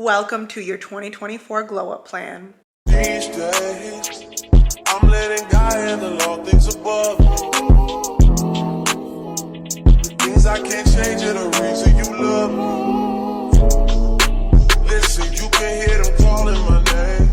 Welcome to your 2024 Glow Up Plan. These days, I'm letting God handle all things above. The things I can't change are the reason you love me. Listen, you can hear them calling my name.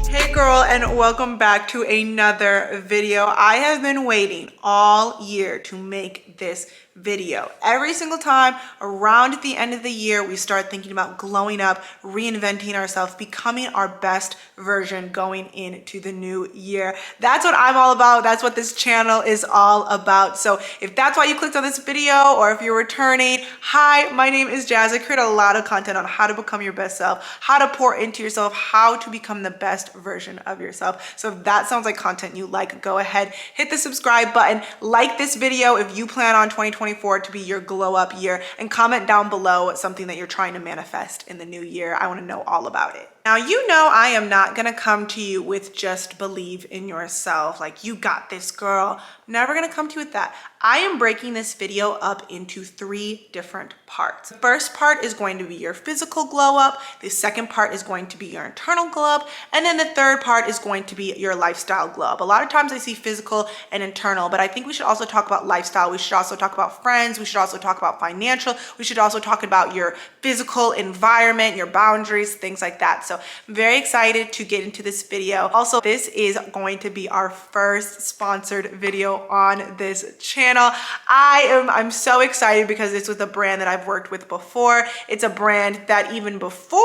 Hey girl, and welcome back to another video. I have been waiting all year to make this video. Every single time around the end of the year, we start thinking about glowing up, reinventing ourselves, becoming our best version going into the new year. That's what I'm all about. That's what this channel is all about. So if that's why you clicked on this video, or if you're returning, hi, my name is Jazz. I create a lot of content on how to become your best self, how to pour into yourself, how to become the best version of yourself. So if that sounds like content you like, go ahead, hit the subscribe button, like this video if you plan on 2024 to be your glow up year, and comment down below something that you're trying to manifest in the new year. I want to know all about it. Now, you know I am not going to come to you with just believe in yourself, like you got this, girl. I'm never going to come to you with that. I am breaking this video up into 3 different parts. The first part is going to be your physical glow up. The second part is going to be your internal glow up. And then the third part is going to be your lifestyle glow up. A lot of times I see physical and internal, but I think we should also talk about lifestyle. We should also talk about friends. We should also talk about financial. We should also talk about your physical environment, your boundaries, things like that. So I'm very excited to get into this video. Also, this is going to be our first sponsored video on this channel. I'm so excited because it's with a brand that I've worked with before. It's a brand that even before,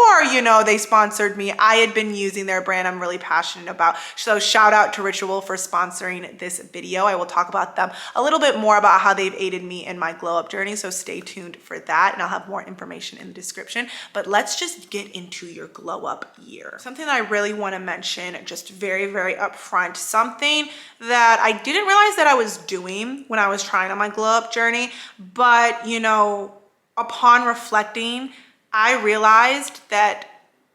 they sponsored me, I had been using their brand. I'm really passionate about. So shout out to Ritual for sponsoring this video. I will talk about them a little bit more about how they've aided me in my glow up journey. So stay tuned for that, and I'll have more information in the description. But let's just get into your glow up year. Something that I really want to mention, just very, very upfront, something that I didn't realize that I was doing when I was trying on my glow up journey, but upon reflecting, I realized that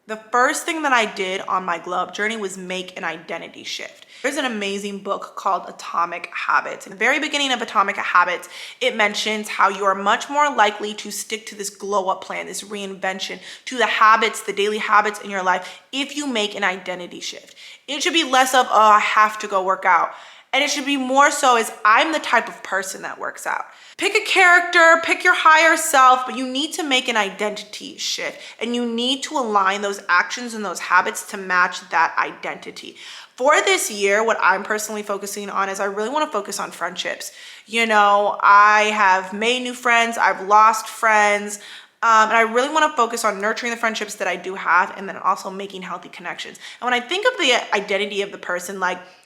the first thing that I did on my glow up journey was make an identity shift. There's an amazing book called Atomic Habits. In the very beginning of Atomic Habits, it mentions how you are much more likely to stick to this glow up plan, this reinvention, to the habits, the daily habits in your life, if you make an identity shift. It should be less of, oh, I have to go work out. And it should be more so as, I'm the type of person that works out. Pick a character, pick your higher self, but you need to make an identity shift, and you need to align those actions and those habits to match that identity. For this year, what I'm personally focusing on is I really want to focus on friendships. I have made new friends, I've lost friends, and I really want to focus on nurturing the friendships that I do have, and then also making healthy connections. And when I think of the identity of the person,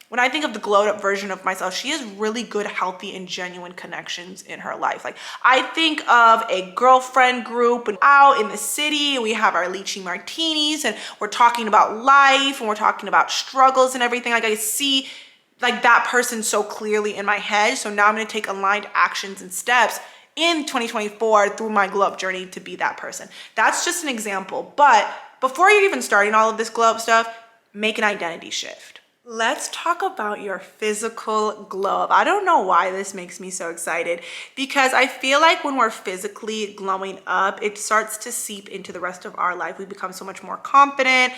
when I think of the glowed up version of myself, she has really good, healthy, and genuine connections in her life. I think of a girlfriend group and out in the city, and we have our lychee martinis, and we're talking about life, and we're talking about struggles and everything. I see that person so clearly in my head. So now I'm going to take aligned actions and steps in 2024 through my glow up journey to be that person. That's just an example. But before you're even starting all of this glow up stuff, make an identity shift. Let's talk about your physical glow up. I don't know why this makes me so excited, because I feel like when we're physically glowing up, it starts to seep into the rest of our life. We become so much more confident.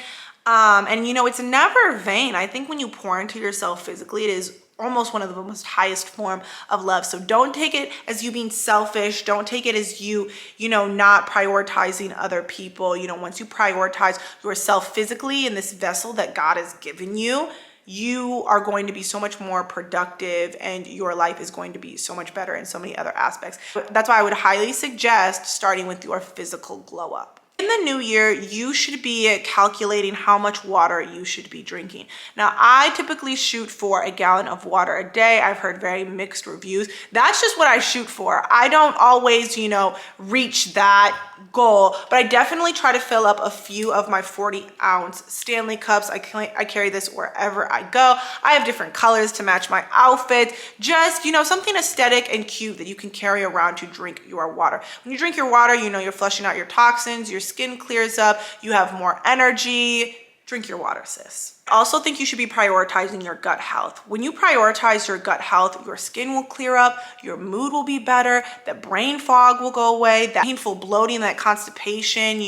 It's never vain. I think when you pour into yourself physically, it is almost one of the most highest form of love. So don't take it as you being selfish. Don't take it as you not prioritizing other people. Once you prioritize yourself physically in this vessel that God has given you, you are going to be so much more productive, and your life is going to be so much better in so many other aspects. That's why I would highly suggest starting with your physical glow up. In the new year, you should be calculating how much water you should be drinking. Now, I typically shoot for a gallon of water a day. I've heard very mixed reviews. That's just what I shoot for. I don't always, reach that goal, but I definitely try to fill up a few of my 40-ounce Stanley cups. I carry this wherever I go. I have different colors to match my outfit. Just, something aesthetic and cute that you can carry around to drink your water. When you drink your water, you're flushing out your toxins, your skin clears up, you have more energy, Drink your water, sis. I also think you should be prioritizing your gut health. When you prioritize your gut health, your skin will clear up, your mood will be better, the brain fog will go away, that painful bloating, that constipation,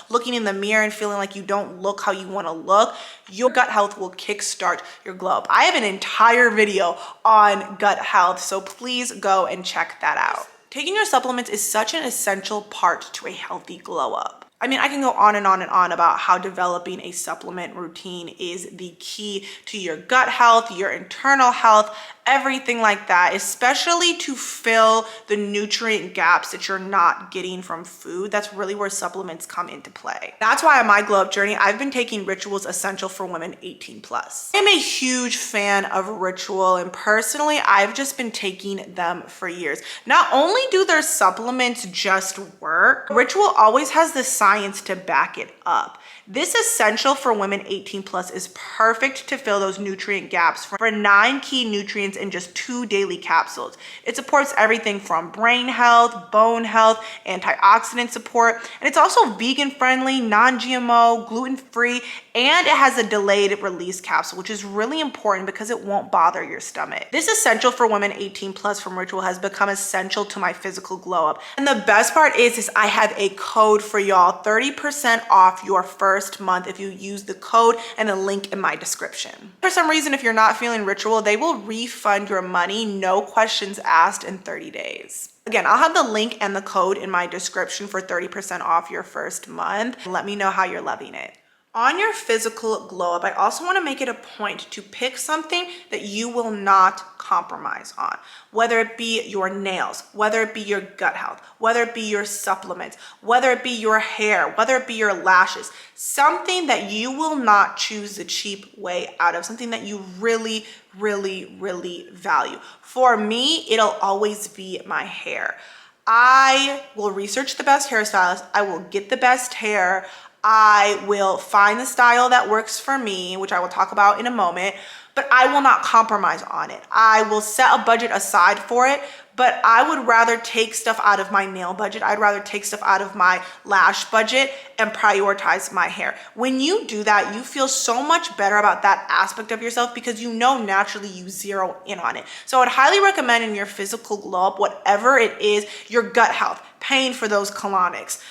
looking in the mirror and feeling like you don't look how you want to look. Your gut health will kickstart your glow up. I have an entire video on gut health, so please go and check that out. Taking your supplements is such an essential part to a healthy glow up. I mean, I can go on and on and on about how developing a supplement routine is the key to your gut health, your internal health, everything like that, especially to fill the nutrient gaps that you're not getting from food. That's really where supplements come into play. That's why on my glow up journey, I've been taking Ritual's Essential for Women 18 plus. I'm a huge fan of Ritual, and personally, I've just been taking them for years. Not only do their supplements just work, Ritual always has the science to back it up. This Essential for Women 18 plus is perfect to fill those nutrient gaps for 9 key nutrients in just 2 daily capsules. It supports everything from brain health, bone health, antioxidant support, and it's also vegan friendly, non-GMO, gluten-free, and it has a delayed release capsule, which is really important because it won't bother your stomach. This Essential for Women 18 plus from Ritual has become essential to my physical glow up. And the best part is I have a code for y'all, 30% off your first month if you use the code and the link in my description. For some reason, if you're not feeling Ritual, they will refund your money, no questions asked, in 30 days. Again, I'll have the link and the code in my description for 30% off your first month. Let me know how you're loving it. On your physical glow up, I also want to make it a point to pick something that you will not compromise on, whether it be your nails, whether it be your gut health, whether it be your supplements, whether it be your hair, whether it be your lashes, something that you will not choose the cheap way out of, something that you really, really, really value. For me, it'll always be my hair. I will research the best hairstylist. I will get the best hair. I will find the style that works for me, which I will talk about in a moment, but I will not compromise on it. I will set a budget aside for it, but I would rather take stuff out of my nail budget. I'd rather take stuff out of my lash budget and prioritize my hair. When you do that, you feel so much better about that aspect of yourself because you know naturally you zero in on it. So I would highly recommend in your physical glow up, whatever it is, your gut health, paying for those colonics,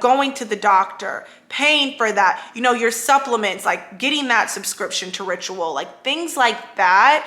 going to the doctor, paying for that, your supplements, like getting that subscription to Ritual, like things like that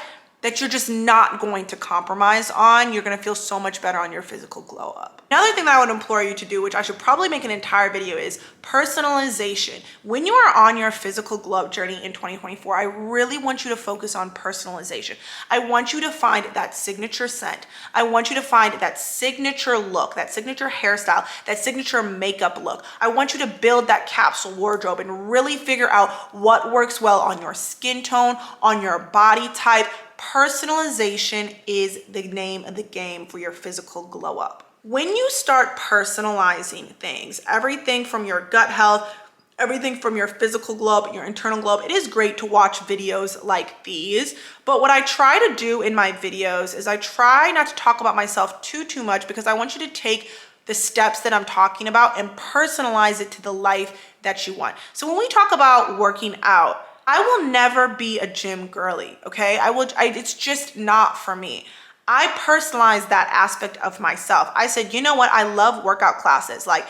you're just not going to compromise on. You're going to feel so much better on your physical glow up. Another thing that I would implore you to do, which I should probably make an entire video, is personalization. When you are on your physical glow up journey in 2024, I really want you to focus on personalization. I want you to find that signature scent. I want you to find that signature look, that signature hairstyle, that signature makeup look. I want you to build that capsule wardrobe and really figure out what works well on your skin tone, on your body type. Personalization is the name of the game for your physical glow up. When you start personalizing things, everything from your gut health, everything from your physical glow up, your internal glow up, it is great to watch videos like these. But what I try to do in my videos is I try not to talk about myself too much because I want you to take the steps that I'm talking about and personalize it to the life that you want. So when we talk about working out, I will never be a gym girly, okay? It's just not for me. I personalize that aspect of myself. I said, you know what? I love workout classes. Like,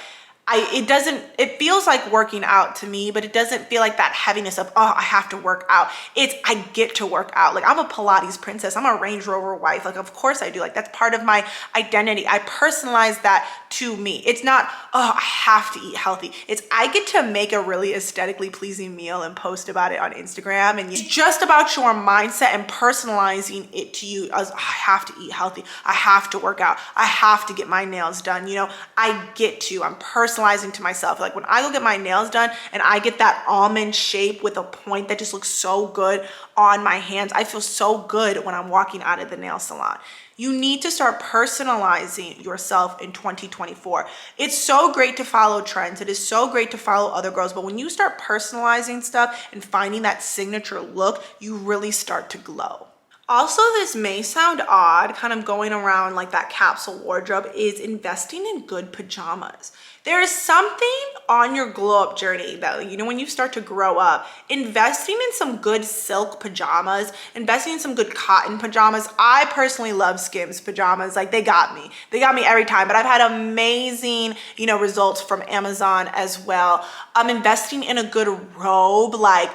it feels like working out to me, but it doesn't feel like that heaviness of, oh, I have to work out. I get to work out. Like, I'm a Pilates princess. I'm a Range Rover wife. Like, of course I do. Like, that's part of my identity. I personalize that to me. It's not, oh, I have to eat healthy. It's, I get to make a really aesthetically pleasing meal and post about it on Instagram. And it's just about your mindset and personalizing it to you as, I have to eat healthy. I have to work out. I have to get my nails done. I'm personalizing to myself. Like when I go get my nails done and I get that almond shape with a point that just looks so good on my hands, I feel so good when I'm walking out of the nail salon. You need to start personalizing yourself in 2024. It's so great to follow trends. It is so great to follow other girls. But when you start personalizing stuff and finding that signature look, you really start to glow. Also, this may sound odd, kind of going around like that capsule wardrobe, is investing in good pajamas. There is something on your glow up journey that, you know, when you start to grow up, investing in some good silk pajamas, investing in some good cotton pajamas. I personally love Skims pajamas. Like, they got me. They got me every time, but I've had amazing, you know, results from Amazon as well. I'm investing in a good robe. Like,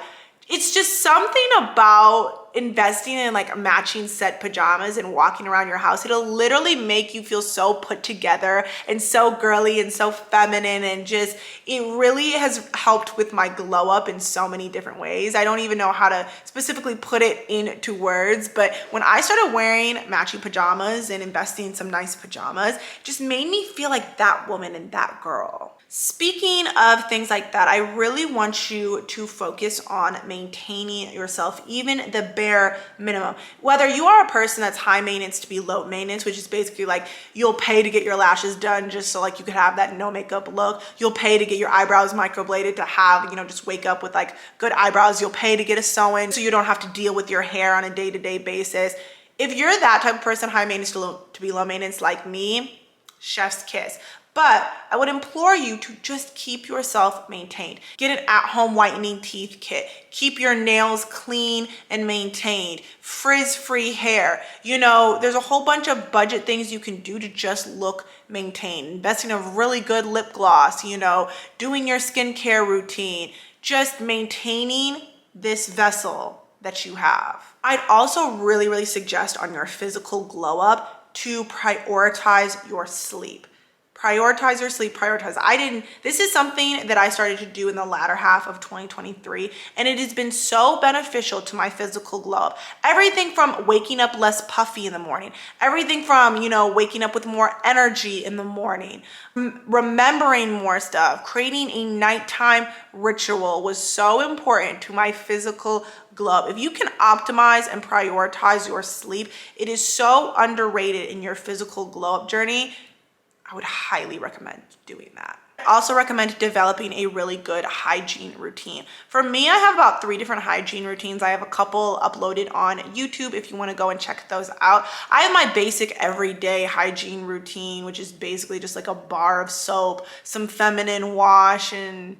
it's just something about investing in like matching set pajamas and walking around your house. It'll literally make you feel so put together and so girly and so feminine, and just, it really has helped with my glow up in so many different ways. I don't even know how to specifically put it into words, but when I started wearing matching pajamas and investing in some nice pajamas, it just made me feel like that woman and that girl. Speaking of things like that, I really want you to focus on maintaining yourself, even the bare minimum. Whether you are a person that's high maintenance to be low maintenance, which is basically like you'll pay to get your lashes done just so like you could have that no makeup look. You'll pay to get your eyebrows microbladed to have, you know, just wake up with like good eyebrows. You'll pay to get a sew-in so you don't have to deal with your hair on a day-to-day basis. If you're that type of person, high maintenance to be low maintenance like me, chef's kiss. But I would implore you to just keep yourself maintained. Get an at-home whitening teeth kit. Keep your nails clean and maintained. Frizz-free hair. You know, there's a whole bunch of budget things you can do to just look maintained. Investing in a really good lip gloss, you know, doing your skincare routine. Just maintaining this vessel that you have. I'd also really suggest on your physical glow up to prioritize your sleep. Prioritize your sleep, prioritize. This is something that I started to do in the latter half of 2023, and it has been so beneficial to my physical glow up. Everything from waking up less puffy in the morning, everything from, you know, waking up with more energy in the morning, remembering more stuff, creating a nighttime ritual was so important to my physical glow up. If you can optimize and prioritize your sleep, it is so underrated in your physical glow up journey. I would highly recommend doing that. I also recommend developing a really good hygiene routine. For me, I have about 3 different hygiene routines. I have a couple uploaded on YouTube if you want to go and check those out. I have my basic everyday hygiene routine, which is basically just like a bar of soap, some feminine wash, and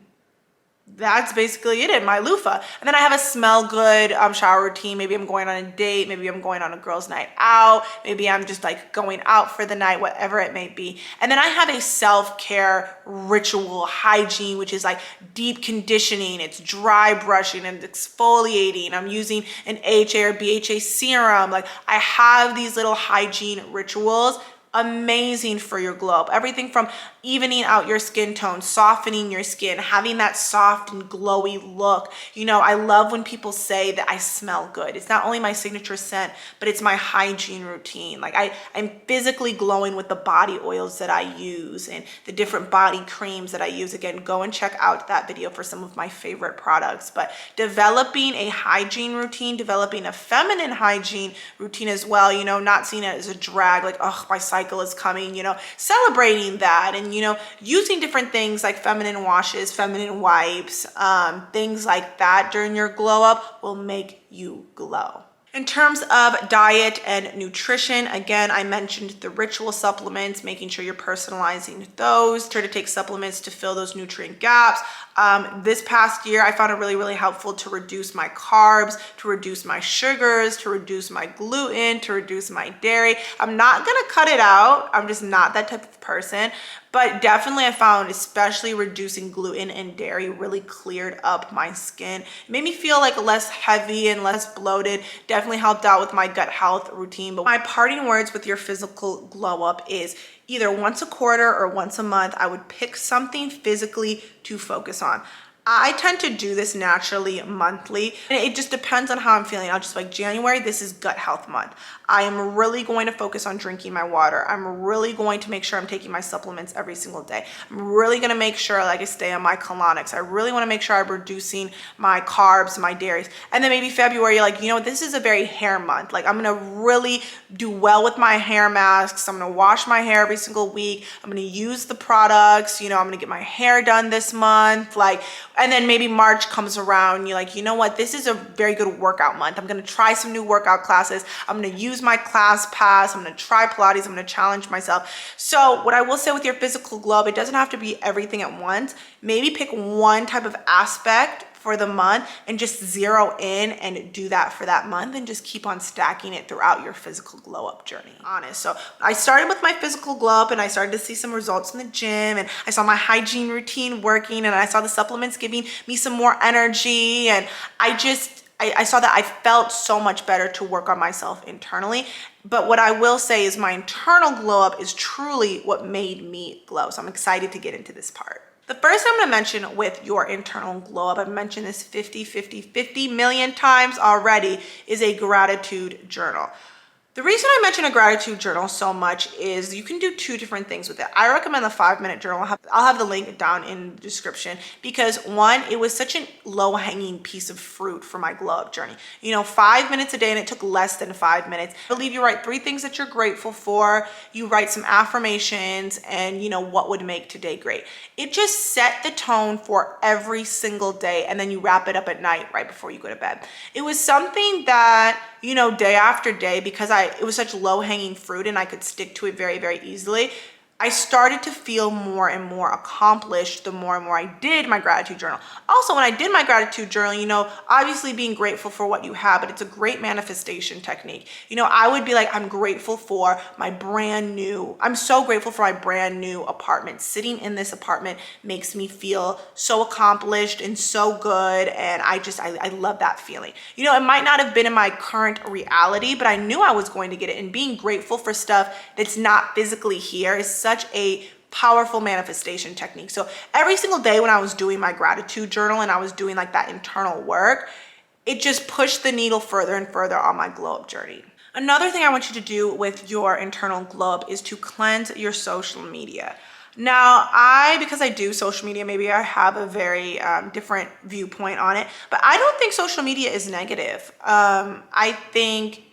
that's basically it in my loofah. And then I have a smell good shower routine. Maybe I'm going on a date, maybe I'm going on a girls' night out, maybe I'm just like going out for the night, whatever it may be. And then I have a self-care ritual hygiene, which is like deep conditioning. It's dry brushing and exfoliating. I'm using an AHA or BHA serum. Like, I have these little hygiene rituals, amazing for your glow up. Everything from evening out your skin tone, softening your skin, having that soft and glowy look. You know, I love when people say that I smell good. It's not only my signature scent, but it's my hygiene routine. Like, I'm physically glowing with the body oils that I use and the different body creams that I use. Again, go and check out that video for some of my favorite products. But developing a hygiene routine, developing a feminine hygiene routine as well, you know, not seeing it as a drag, like, oh, my cycle is coming, you know, celebrating that, and, you know, using different things like feminine washes, feminine wipes, things like that during your glow up will make you glow. In terms of diet and nutrition, again, I mentioned the ritual supplements, making sure you're personalizing those. Try to take supplements to fill those nutrient gaps. This past year, I found it really helpful to reduce my carbs, to reduce my sugars, to reduce my gluten, to reduce my dairy. I'm not gonna cut it out. I'm just not that type of person. But definitely I found, especially reducing gluten and dairy, really cleared up my skin. It made me feel like less heavy and less bloated. Definitely helped out with my gut health routine. But my parting words with your physical glow up is either once a quarter or once a month, I would pick something physically to focus on. I tend to do this naturally monthly, and it just depends on how I'm feeling. I'll just like, January, this is gut health month. I am really going to focus on drinking my water. I'm really going to make sure I'm taking my supplements every single day. I'm really going to make sure like I stay on my colonics. I really want to make sure I'm reducing my carbs, my dairies. And then maybe February, like, you know, this is a very hair month. Like, I'm going to really do well with my hair masks. I'm going to wash my hair every single week. I'm going to use the products. You know, I'm going to get my hair done this month. Like, And then maybe March comes around and you're like, you know what, this is a very good workout month. I'm gonna try some new workout classes. I'm gonna use my class pass. I'm gonna try Pilates. I'm gonna challenge myself. So what I will say with your physical glow up, it doesn't have to be everything at once. Maybe pick one type of aspect for the month and just zero in and do that for that month and just keep on stacking it throughout your physical glow up journey. Honest. So I started with my physical glow up and I started to see some results in the gym, and I saw my hygiene routine working, and I saw the supplements giving me some more energy, and I saw that I felt so much better to work on myself internally. But what I will say is my internal glow up is truly what made me glow. So I'm excited to get into this part. The first I'm going to mention with your internal glow up, I've mentioned this 50 million times already, is a gratitude journal. The reason I mention a gratitude journal so much is you can do two different things with it. I recommend the 5-minute journal. I'll have the link down in the description, because one, it was such a low-hanging piece of fruit for my glow up journey. 5 minutes a day, and it took less than 5 minutes. I believe you write 3 things that you're grateful for, you write some affirmations, and what would make today great. It just set the tone for every single day, and then you wrap it up at night right before you go to bed. It was something that, day after day, because it was such low-hanging fruit and I could stick to it very, very easily, I started to feel more and more accomplished the more and more I did my gratitude journal. Also, when I did my gratitude journal, obviously being grateful for what you have, but it's a great manifestation technique. I would be like, I'm so grateful for my brand new apartment. Sitting in this apartment makes me feel so accomplished and so good, and I love that feeling. It might not have been in my current reality, but I knew I was going to get it, and being grateful for stuff that's not physically here is such a powerful manifestation technique. So every single day when I was doing my gratitude journal and I was doing like that internal work, it just pushed the needle further and further on my glow up journey. Another thing I want you to do with your internal glow up is to cleanse your social media. Now, because I do social media, maybe I have a very different viewpoint on it, but I don't think social media is negative. I think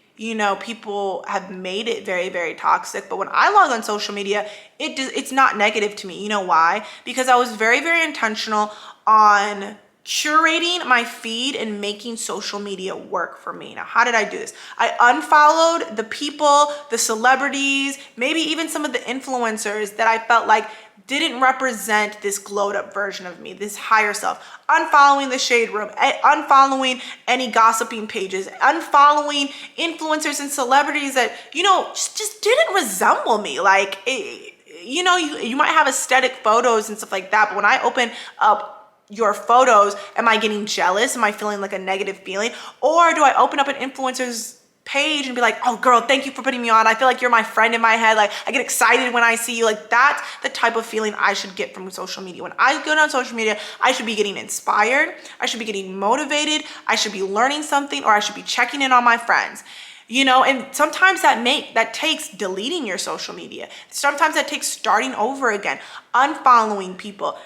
people have made it very, very toxic. But when I log on social media, it's not negative to me. You know why? Because I was very, very intentional on curating my feed and making social media work for me. Now, how did I do this? I unfollowed the people, the celebrities, maybe even some of the influencers that I felt like didn't represent this glowed up version of me, this higher self. Unfollowing the shade room, unfollowing any gossiping pages, unfollowing influencers and celebrities that, just didn't resemble me. Like, you might have aesthetic photos and stuff like that, but when I open up your photos, am I getting jealous? Am I feeling like a negative feeling? Or do I open up an influencer's page and be like, oh girl, thank you for putting me on. I feel like you're my friend in my head. Like, I get excited when I see you. Like, that's the type of feeling I should get from social media. When I go on social media, I should be getting inspired. I should be getting motivated. I should be learning something, or I should be checking in on my friends. And sometimes that takes deleting your social media. Sometimes that takes starting over again, unfollowing people,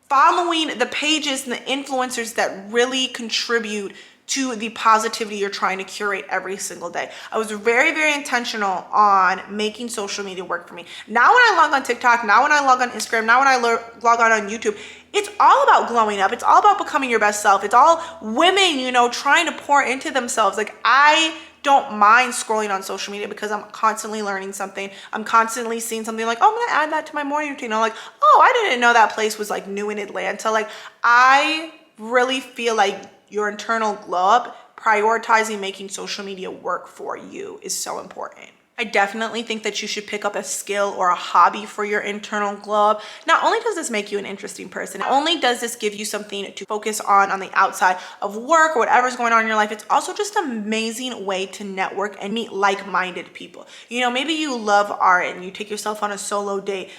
following the pages and the influencers that really contribute to the positivity you're trying to curate every single day. I was very, very intentional on making social media work for me. Now when I log on TikTok, now when I log on Instagram, now when I log on YouTube, it's all about glowing up. It's all about becoming your best self. It's all women, trying to pour into themselves. Like, I don't mind scrolling on social media because I'm constantly learning something. I'm constantly seeing something like, oh, I'm gonna add that to my morning routine. I'm like, oh, I didn't know that place was like new in Atlanta. Like, I really feel like your internal glow up, prioritizing making social media work for you is so important. I definitely think that you should pick up a skill or a hobby for your internal glow up. Not only does this make you an interesting person, not only does this give you something to focus on the outside of work or whatever's going on in your life, it's also just an amazing way to network and meet like-minded people. Maybe you love art and you take yourself on a solo date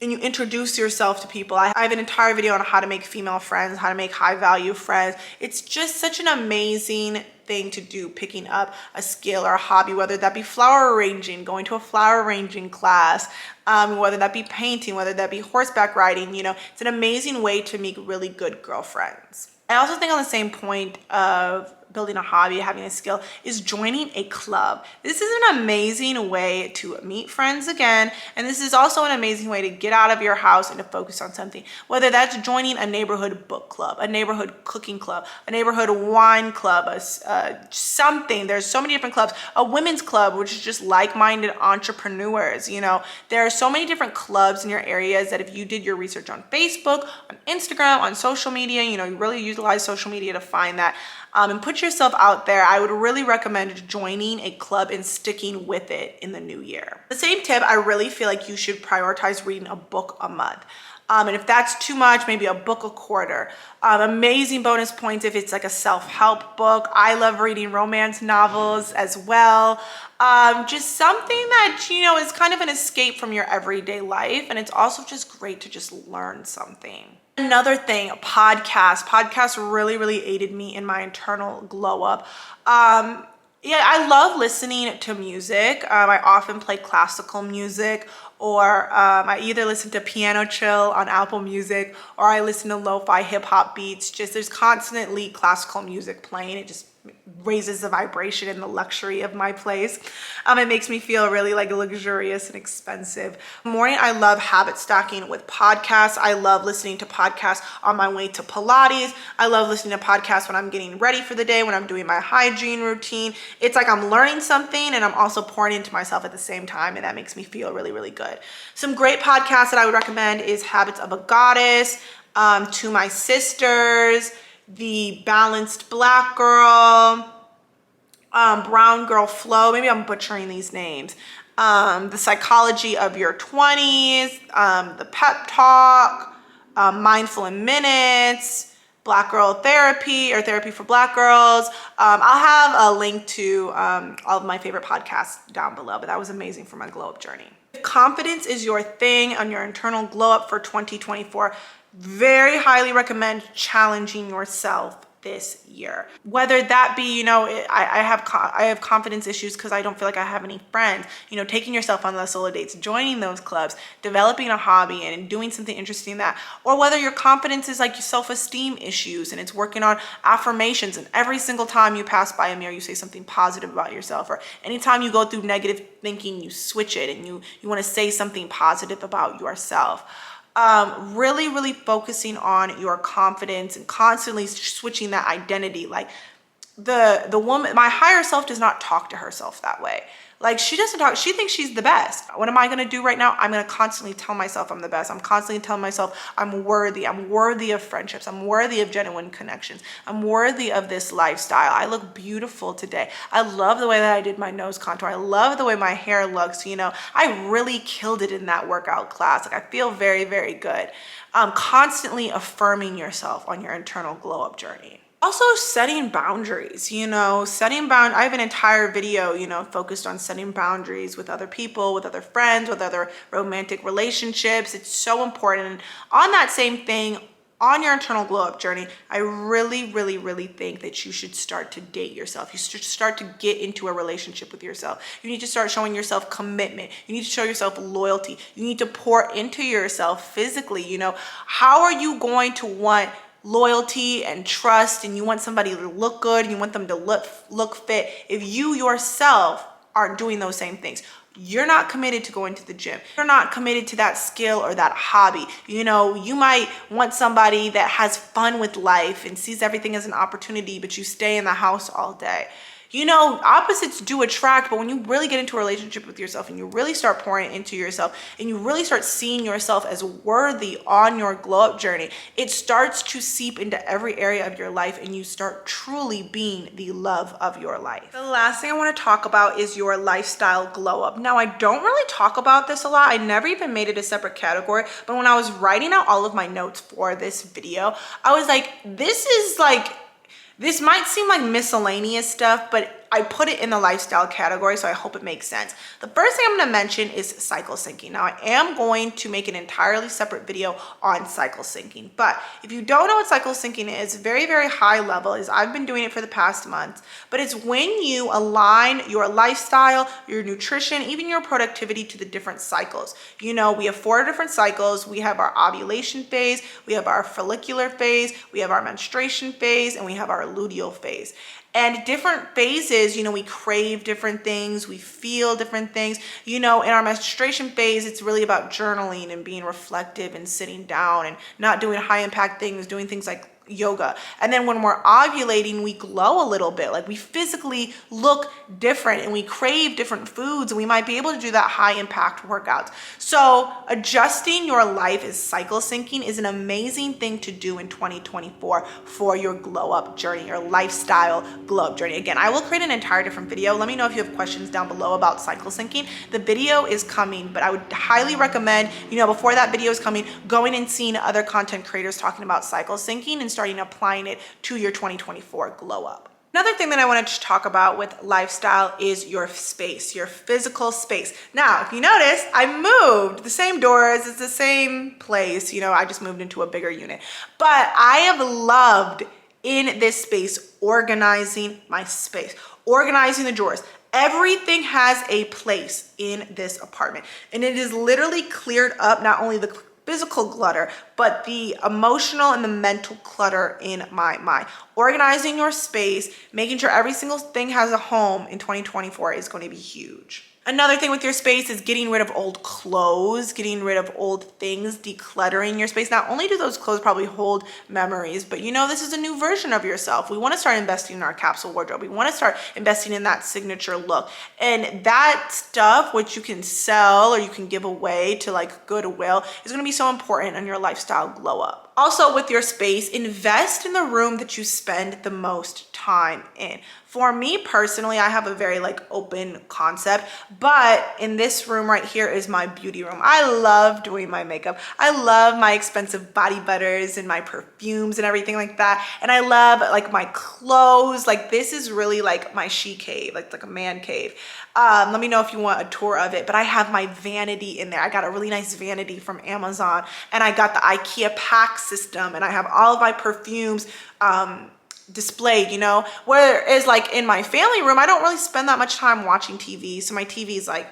and you introduce yourself to people. I have an entire video on how to make female friends, how to make high value friends. It's just such an amazing thing to do, picking up a skill or a hobby, whether that be flower arranging, going to a flower arranging class, whether that be painting, whether that be horseback riding. It's an amazing way to make really good girlfriends. I also think on the same point of building a hobby, having a skill, is joining a club. This is an amazing way to meet friends again, and this is also an amazing way to get out of your house and to focus on something, whether that's joining a neighborhood book club, a neighborhood cooking club, a neighborhood wine club, something. There's so many different clubs. A women's club, which is just like-minded entrepreneurs. You know, there are so many different clubs in your areas that if you did your research on Facebook, on Instagram, on social media, you know, you really utilize social media to find that, and put yourself out there, I would really recommend joining a club and sticking with it in the new year. The same tip, I really feel like you should prioritize reading a book a month. And if that's too much, maybe a book a quarter. Amazing bonus points if it's like a self-help book. I love reading romance novels as well. Just something that, you know, is kind of an escape from your everyday life. And it's also just great to just learn something. Another thing, podcasts. Podcasts really aided me in my internal glow up. Yeah, I love listening to music. I often play classical music, or I either listen to piano chill on Apple Music, or I listen to lo-fi hip hop beats. Just there's constantly classical music playing. It just raises the vibration and the luxury of my place. It makes me feel really like luxurious and expensive. Morning, I love habit stacking with podcasts. I love listening to podcasts on my way to Pilates. I love listening to podcasts when I'm getting ready for the day, when I'm doing my hygiene routine. It's like I'm learning something and I'm also pouring into myself at the same time, and that makes me feel really good. Some great podcasts that I would recommend is Habits of a Goddess, To My Sisters, The Balanced Black Girl, Brown Girl Flow, maybe I'm butchering these names, The Psychology of Your 20s, The Pep Talk, Mindful in Minutes, Black Girl Therapy, or Therapy for Black Girls. I'll have a link to all of my favorite podcasts down below, but that was amazing for my glow up journey. If confidence is your thing on your internal glow up for 2024, very highly recommend challenging yourself this year. Whether that be, you know, I have confidence issues because I don't feel like I have any friends. You know, taking yourself on those solo dates, joining those clubs, developing a hobby and doing something interesting that, or whether your confidence is like your self-esteem issues and it's working on affirmations, and every single time you pass by a mirror, you say something positive about yourself, or anytime you go through negative thinking, you switch it and you want to say something positive about yourself. Really focusing on your confidence and constantly switching that identity. Like the woman, my higher self does not talk to herself that way. Like she doesn't talk, she thinks she's the best. What am I going to do right now? I'm going to constantly tell myself I'm the best. I'm constantly telling myself I'm worthy of friendships. I'm worthy of genuine connections. I'm worthy of this lifestyle. I look beautiful today. I love the way that I did my nose contour. I love the way my hair looks. You know, I really killed it in that workout class. Like I feel very good. Constantly affirming yourself on your internal glow up journey. Also setting boundaries, you know, I have an entire video, you know, focused on setting boundaries with other people, with other friends, with other romantic relationships. It's so important. And on that same thing, on your internal glow up journey, I really think that you should start to date yourself. You should start to get into a relationship with yourself. You need to start showing yourself commitment. You need to show yourself loyalty. You need to pour into yourself physically. You know, how are you going to want loyalty and trust, and you want somebody to look good and you want them to look fit if you yourself aren't doing those same things? You're not committed to going to the gym. You're not committed to that skill or that hobby. You know, you might want somebody that has fun with life and sees everything as an opportunity, but you stay in the house all day. You know, opposites do attract, but when you really get into a relationship with yourself and you really start pouring into yourself and you really start seeing yourself as worthy on your glow up journey, it starts to seep into every area of your life and you start truly being the love of your life. The last thing I want to talk about is your lifestyle glow up. Now, I don't really talk about this a lot. I never even made it a separate category, but when I was writing out all of my notes for this video, I was like, this might seem like miscellaneous stuff, but I put it in the lifestyle category, so I hope it makes sense. The first thing I'm going to mention is cycle syncing. Now, I am going to make an entirely separate video on cycle syncing, but if you don't know what cycle syncing is, very high level, is I've been doing it for the past months, but it's when you align your lifestyle, your nutrition, even your productivity to the different cycles. You know, we have 4 different cycles. We have our ovulation phase, we have our follicular phase, we have our menstruation phase, and we have our luteal phase. And different phases, you know, we crave different things, we feel different things. You know, in our menstruation phase, it's really about journaling and being reflective and sitting down and not doing high impact things, doing things like yoga. And then when we're ovulating, we glow a little bit, like we physically look different and we crave different foods, and we might be able to do that high impact workouts. So adjusting your life as cycle syncing is an amazing thing to do in 2024 for your glow up journey, your lifestyle glow up journey. Again, I will create an entire different video. Let me know if you have questions down below about cycle syncing. The video is coming, but I would highly recommend, you know, before that video is coming, going and seeing other content creators talking about cycle syncing and starting applying it to your 2024 glow up. Another thing that I wanted to talk about with lifestyle is your space, your physical space. Now, if you notice, I moved the same doors, it's the same place, you know, I just moved into a bigger unit. But I have loved in this space organizing my space, organizing the drawers. Everything has a place in this apartment, and it is literally cleared up not only the physical clutter, but the emotional and the mental clutter in my mind. Organizing your space, making sure every single thing has a home in 2024 is going to be huge. Another thing with your space is getting rid of old clothes, getting rid of old things, decluttering your space. Not only do those clothes probably hold memories, but you know, this is a new version of yourself. We want to start investing in our capsule wardrobe. We want to start investing in that signature look. And that stuff, which you can sell or you can give away to like Goodwill, is going to be so important in your lifestyle glow up. Also with your space, invest in the room that you spend the most time in. For me personally, I have a very like open concept, but in this room right here is my beauty room. I love doing my makeup. I love my expensive body butters and my perfumes and everything like that. And I love like my clothes. Like this is really like my she cave, like a man cave. Let me know if you want a tour of it, but I have my vanity in there. I got a really nice vanity from Amazon, and I got the IKEA pack system, and I have all of my perfumes displayed, you know, whereas like in my family room, I don't really spend that much time watching TV. So my TV is like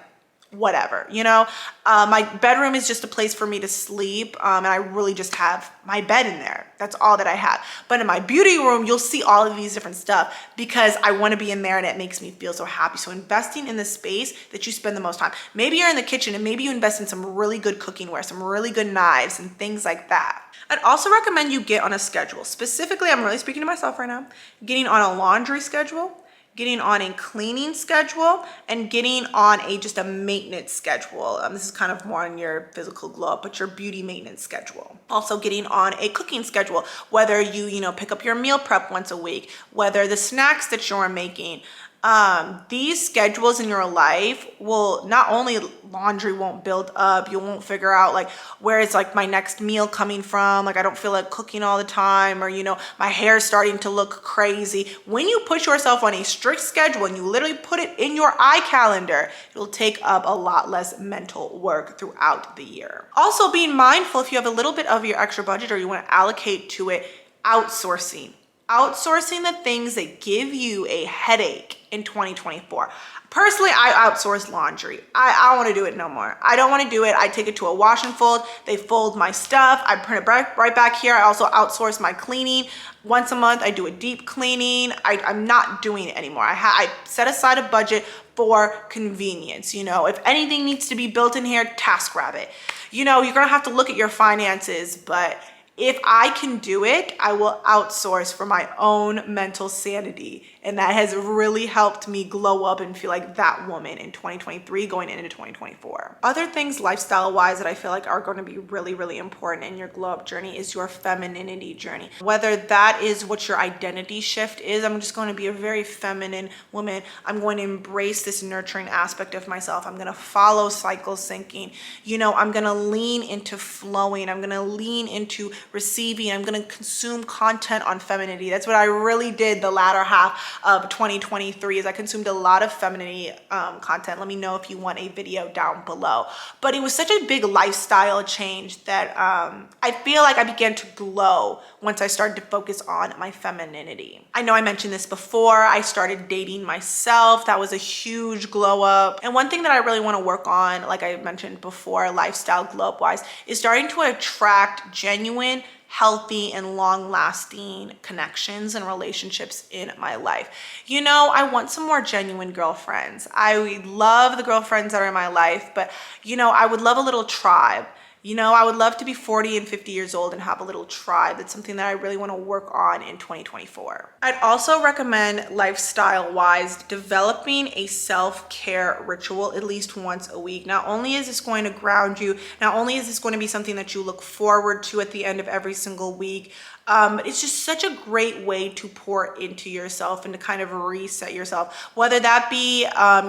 whatever, you know. My bedroom is just a place for me to sleep, and I really just have my bed in there. That's all that I have. But in my beauty room, you'll see all of these different stuff because I want to be in there and it makes me feel so happy. So investing in the space that you spend the most time. Maybe you're in the kitchen and maybe you invest in some really good cookware, some really good knives and things like that. I'd also recommend you get on a schedule. Specifically, I'm really speaking to myself right now, getting on a laundry schedule, getting on a cleaning schedule, and getting on just a maintenance schedule. This is kind of more on your physical glow up, but your beauty maintenance schedule. Also getting on a cooking schedule, whether you pick up your meal prep once a week, whether the snacks that you're making. These schedules in your life will not only laundry won't build up, you won't figure out like where is like my next meal coming from, like I don't feel like cooking all the time, or my hair's starting to look crazy. When you put yourself on a strict schedule and you literally put it in your iCalendar, it'll take up a lot less mental work throughout the year. Also being mindful, if you have a little bit of your extra budget or you want to allocate to it, outsourcing the things that give you a headache in 2024. Personally, I outsource laundry. I don't want to do it no more. I don't want to do it. I take it to a wash and fold. They fold my stuff. I print it right back here. I also outsource my cleaning. Once a month, I do a deep cleaning. I'm not doing it anymore. I set aside a budget for convenience. If anything needs to be built in here, TaskRabbit. You're going to have to look at your finances, but if I can do it, I will outsource for my own mental sanity. And that has really helped me glow up and feel like that woman in 2023 going into 2024. Other things lifestyle-wise that I feel like are going to be really, really important in your glow up journey is your femininity journey. Whether that is what your identity shift is, I'm just going to be a very feminine woman. I'm going to embrace this nurturing aspect of myself. I'm going to follow cycle syncing. I'm going to lean into flowing. I'm going to lean into receiving. I'm going to consume content on femininity. That's what I really did the latter half of 2023 is I consumed a lot of femininity content. Let me know if you want a video down below. But it was such a big lifestyle change that I feel like I began to glow once I started to focus on my femininity. I know I mentioned this before. I started dating myself. That was a huge glow up. And one thing that I really want to work on, like I mentioned before, lifestyle glow up wise, is starting to attract genuine, healthy and long-lasting connections and relationships in my life. You know, I want some more genuine girlfriends. I love the girlfriends that are in my life, but you know, I would love a little tribe. You know, I would love to be 40 and 50 years old and have a little tribe. That's something that I really want to work on in 2024. I'd also recommend lifestyle-wise developing a self-care ritual at least once a week. Not only is this going to ground you, not only is this going to be something that you look forward to at the end of every single week, it's just such a great way to pour into yourself and to kind of reset yourself. Whether that be,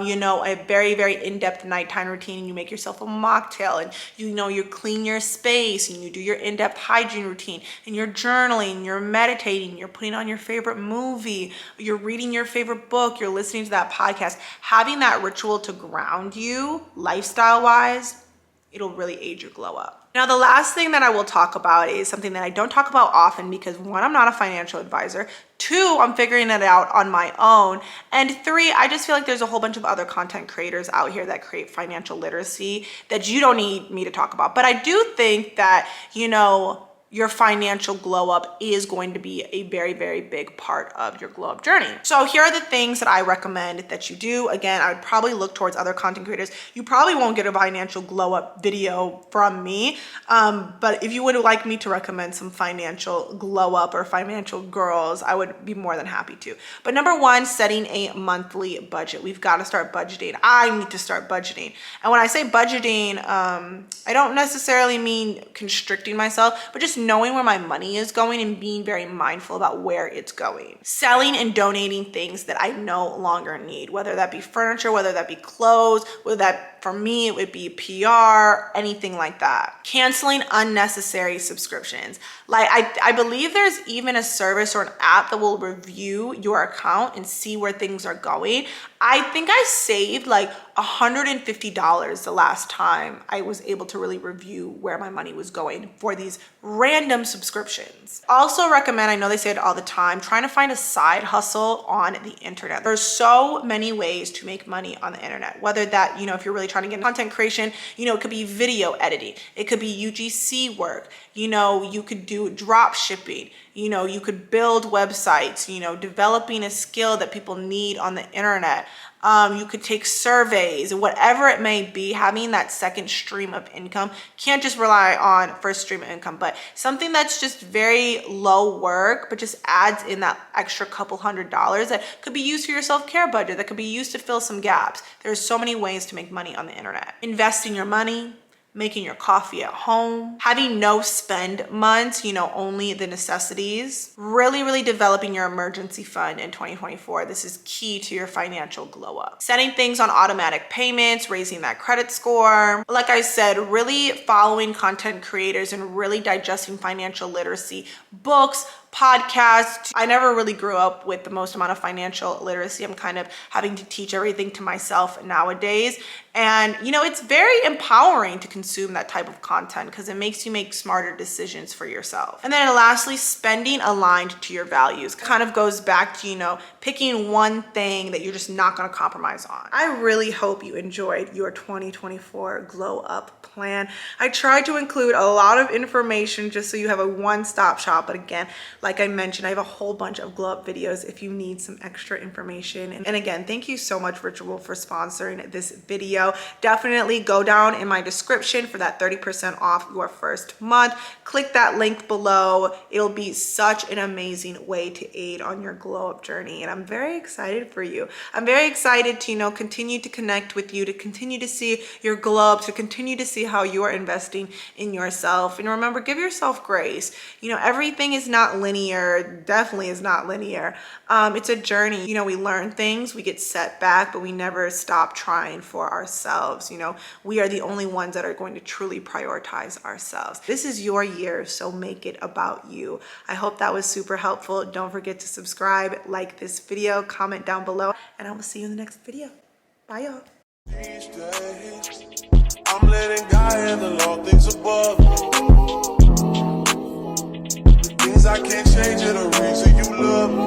you know, a very, very in-depth nighttime routine and you make yourself a mocktail and, you know, you clean your space and you do your in-depth hygiene routine and you're journaling, you're meditating, you're putting on your favorite movie, you're reading your favorite book, you're listening to that podcast. Having that ritual to ground you lifestyle-wise, it'll really aid your glow up. Now, the last thing that I will talk about is something that I don't talk about often because one, I'm not a financial advisor. Two, I'm figuring it out on my own. And three, I just feel like there's a whole bunch of other content creators out here that create financial literacy that you don't need me to talk about. But I do think that, you know, your financial glow up is going to be a very, very big part of your glow up journey. So here are the things that I recommend that you do. Again, I would probably look towards other content creators. You probably won't get a financial glow up video from me. But if you would like me to recommend some financial glow up or financial girls, I would be more than happy to. But number one, setting a monthly budget. We've got to start budgeting. I need to start budgeting. And when I say budgeting, I don't necessarily mean constricting myself, but just knowing where my money is going and being very mindful about where it's going. Selling and donating things that I no longer need, whether that be furniture, whether that be clothes, whether that, for me, it would be PR, anything like that. Canceling unnecessary subscriptions. Like I believe there's even a service or an app that will review your account and see where things are going. I think I saved like $150 the last time I was able to really review where my money was going for these random subscriptions. Also recommend, I know they say it all the time, trying to find a side hustle on the internet. There's so many ways to make money on the internet, whether that, you know, if you're really trying to get into content creation, you know, it could be video editing, it could be UGC work, you know, you could do drop shipping, you know, you could build websites, you know, developing a skill that people need on the internet. You could take surveys, whatever it may be. Having that second stream of income, can't just rely on first stream of income, but something that's just very low work, but just adds in that extra couple $100s that could be used for your self-care budget, that could be used to fill some gaps. There's so many ways to make money on the internet. Investing your money, making your coffee at home, having no spend months, you know, only the necessities, really developing your emergency fund in 2024. This is key to your financial glow up. Setting things on automatic payments, raising that credit score. Like I said, really following content creators and really digesting financial literacy books, podcasts. I never really grew up with the most amount of financial literacy. I'm kind of having to teach everything to myself nowadays. And, you know, it's very empowering to consume that type of content because it makes you make smarter decisions for yourself. And then lastly, spending aligned to your values. Kind of goes back to, you know, picking one thing that you're just not going to compromise on. I really hope you enjoyed your 2024 glow up plan. I tried to include a lot of information just so you have a one-stop shop. But again, like I mentioned, I have a whole bunch of glow up videos if you need some extra information. And again, thank you so much, Ritual, for sponsoring this video. Definitely go down in my description for that 30% off your first month. Click that link below. It'll be such an amazing way to aid on your glow up journey. And I'm very excited for you. I'm very excited to, you know, continue to connect with you, to continue to see your glow up, to continue to see how you are investing in yourself. And remember, give yourself grace. You know, everything is not linear, definitely is not linear. It's a journey. You know, we learn things, we get set back, but we never stop trying for ourselves. You know, we are the only ones that are going to truly prioritize ourselves. This is your year, so make it about you. I hope that was super helpful. Don't forget to subscribe, like this video, comment down below, and I will see you in the next video. Bye, y'all. These days, I'm letting God handle all things above. The things I can't change are the reason you love.